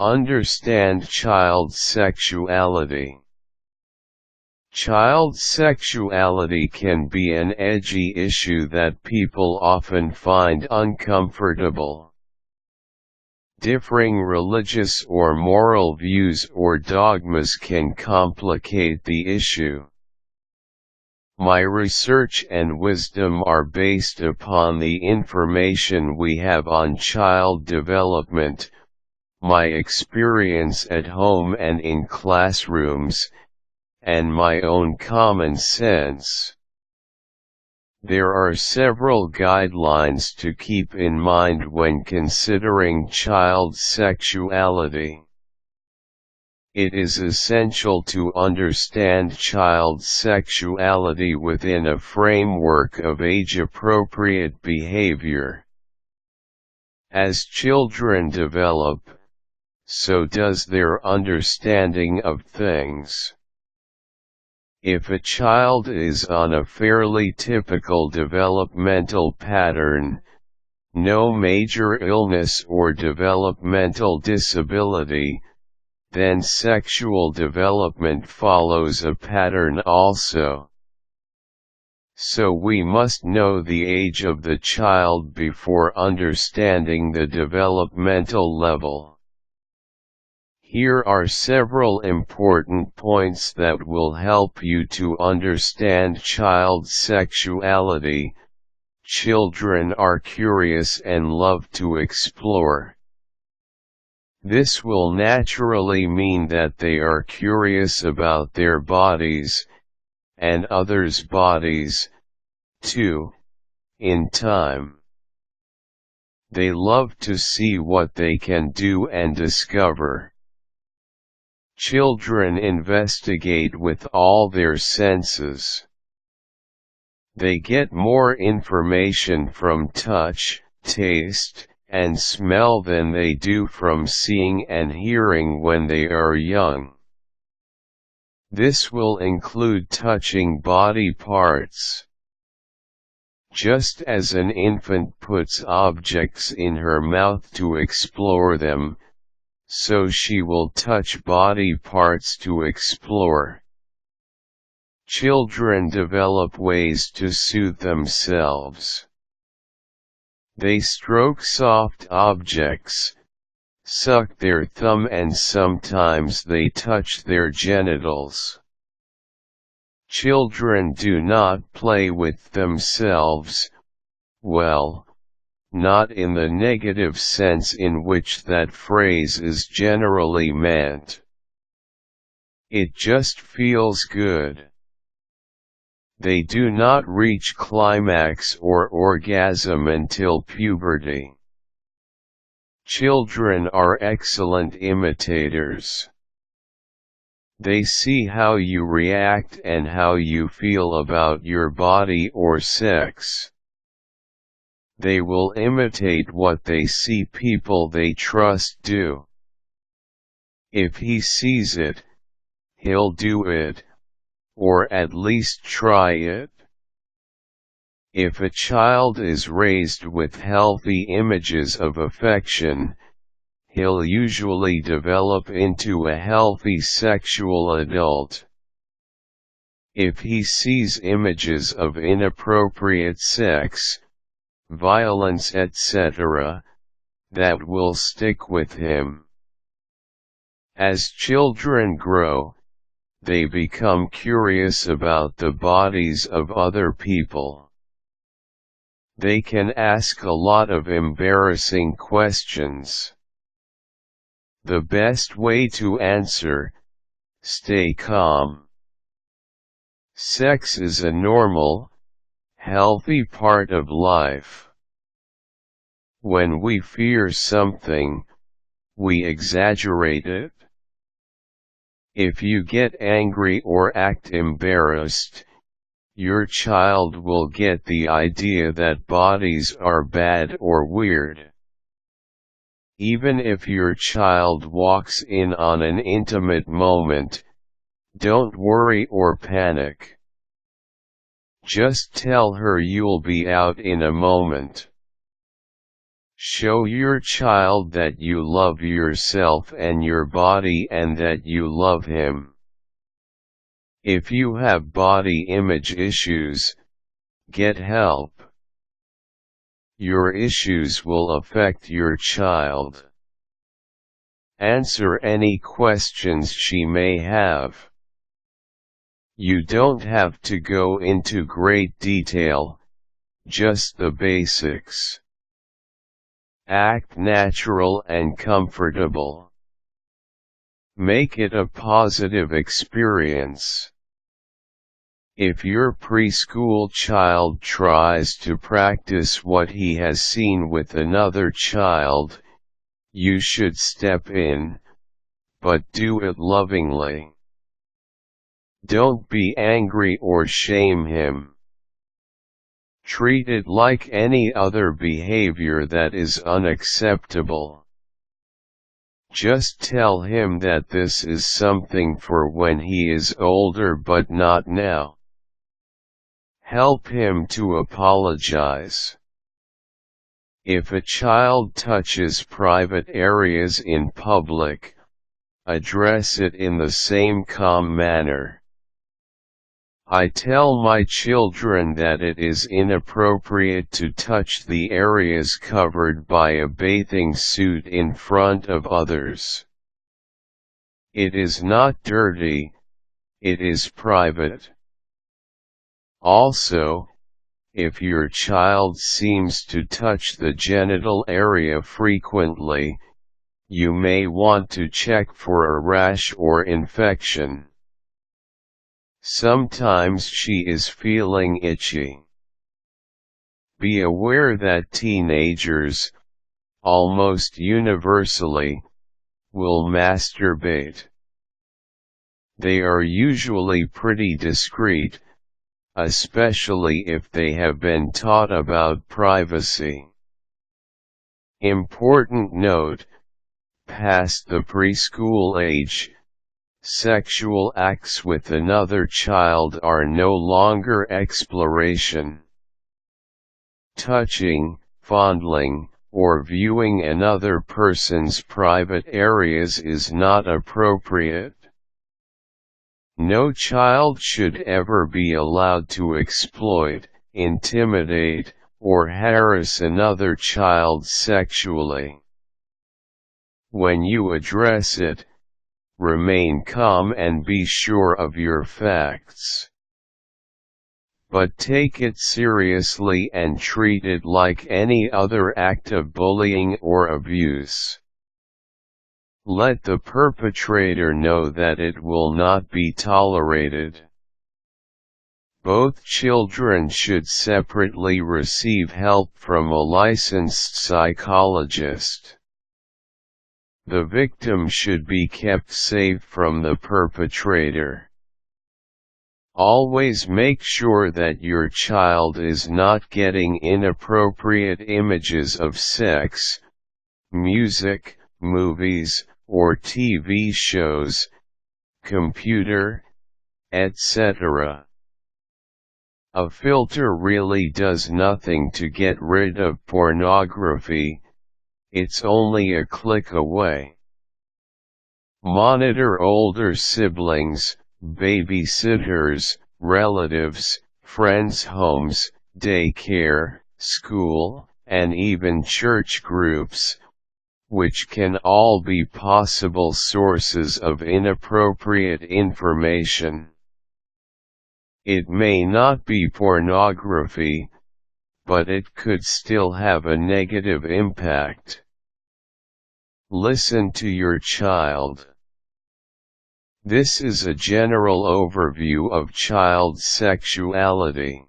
Understand child sexuality. Child sexuality can be an edgy issue that people often find uncomfortable. Differing religious or moral views or dogmas can complicate the issue. My research and wisdom are based upon the information we have on child development, my experience at home and in classrooms, and my own common sense. There are several guidelines to keep in mind when considering child sexuality. It is essential to understand child sexuality within a framework of age-appropriate behavior. As children develop, so does their understanding of things. If a child is on a fairly typical developmental pattern, no major illness or developmental disability, then sexual development follows a pattern also. So we must know the age of the child before understanding the developmental level. Here are several important points that will help you to understand child sexuality. Children are curious and love to explore. This will naturally mean that they are curious about their bodies, and others' bodies, too, in time. They love to see what they can do and discover. Children investigate with all their senses. They get more information from touch, taste, and smell than they do from seeing and hearing when they are young. This will include touching body parts. Just as an infant puts objects in her mouth to explore them, so she will touch body parts to explore. Children develop ways to soothe themselves. They stroke soft objects, suck their thumb, and sometimes they touch their genitals. Children do not play with themselves, well, not in the negative sense in which that phrase is generally meant. It just feels good. They do not reach climax or orgasm until puberty. Children are excellent imitators. They see how you react and how you feel about your body or sex. They will imitate what they see people they trust do. If he sees it, he'll do it, or at least try it. If a child is raised with healthy images of affection, he'll usually develop into a healthy sexual adult. If he sees images of inappropriate sex, violence, etc., that will stick with him. As children grow, they become curious about the bodies of other people. They can ask a lot of embarrassing questions. The best way to answer: stay calm. Sex is a normal, healthy part of life. When we fear something, we exaggerate it. If you get angry or act embarrassed, your child will get the idea that bodies are bad or weird. Even if your child walks in on an intimate moment, don't worry or panic. Just tell her you'll be out in a moment. Show your child that you love yourself and your body and that you love him. If you have body image issues, get help. Your issues will affect your child. Answer any questions she may have. You don't have to go into great detail, just the basics. Act natural and comfortable. Make it a positive experience. If your preschool child tries to practice what he has seen with another child, you should step in, but do it lovingly. Don't be angry or shame him. Treat it like any other behavior that is unacceptable. Just tell him that this is something for when he is older but not now. Help him to apologize. If a child touches private areas in public, address it in the same calm manner. I tell my children that it is inappropriate to touch the areas covered by a bathing suit in front of others. It is not dirty, it is private. Also, if your child seems to touch the genital area frequently, you may want to check for a rash or infection. Sometimes she is feeling itchy. Be aware that teenagers, almost universally, will masturbate. They are usually pretty discreet, especially if they have been taught about privacy. Important note: past the preschool age, sexual acts with another child are no longer exploration. Touching, fondling, or viewing another person's private areas is not appropriate. No child should ever be allowed to exploit, intimidate, or harass another child sexually. When you address it, remain calm and be sure of your facts. But take it seriously and treat it like any other act of bullying or abuse. Let the perpetrator know that it will not be tolerated. Both children should separately receive help from a licensed psychologist. The victim should be kept safe from the perpetrator. Always make sure that your child is not getting inappropriate images of sex, music, movies, or TV shows, computer, etc. A filter really does nothing to get rid of pornography, it's only a click away. Monitor older siblings, babysitters, relatives, friends' homes, daycare, school, and even church groups, which can all be possible sources of inappropriate information. It may not be pornography, but it could still have a negative impact. Listen to your child. This is a general overview of child sexuality.